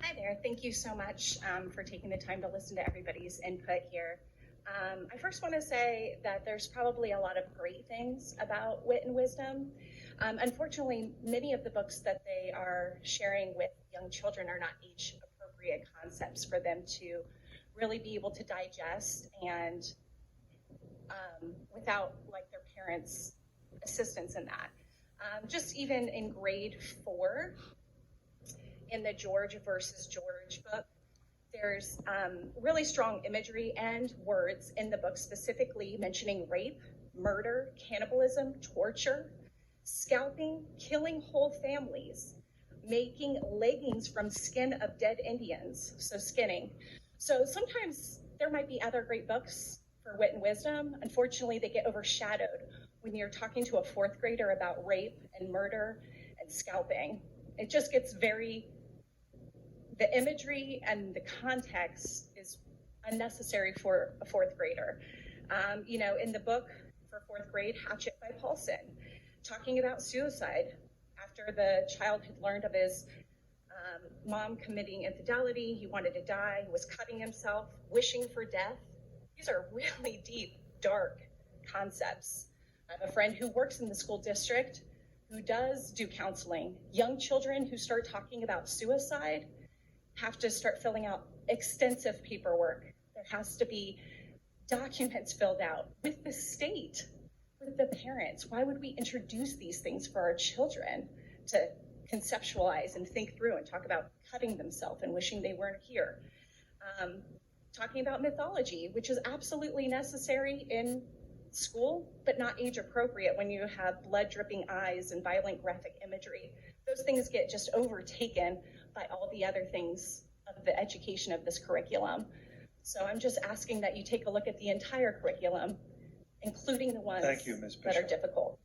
Hi there. Thank you so much for taking the time to listen to everybody's input here. I first want to say that there's probably a lot of great things about Wit and Wisdom. Unfortunately, many of the books that they are sharing with young children are not age-appropriate concepts for them to really be able to digest and without like their parents' assistance in that. Just even in grade 4, in the George versus George book, there's really strong imagery and words in the book specifically mentioning rape, murder, cannibalism, torture, scalping, killing whole families, making leggings from skin of dead Indians, so skinning. So sometimes there might be other great books for Wit and Wisdom. Unfortunately, they get overshadowed when you're talking to a 4th grader about rape and murder and scalping. It just gets the imagery and the context is unnecessary for a 4th grader. In the book for 4th grade, Hatchet by Paulson, talking about suicide after the child had learned of his mom committing infidelity, he wanted to die, he was cutting himself, wishing for death. These are really deep, dark concepts. I have a friend who works in the school district who does do counseling. Young children who start talking about suicide have to start filling out extensive paperwork. There has to be documents filled out with the state, with the parents. Why would we introduce these things for our children to conceptualize and think through and talk about cutting themselves and wishing they weren't here? Talking about mythology, which is absolutely necessary in school, but not age appropriate when you have blood dripping eyes and violent graphic imagery. Those things get just overtaken by all the other things of the education of this curriculum. So I'm just asking that you take a look at the entire curriculum, including the ones Thank you, Ms. that are difficult.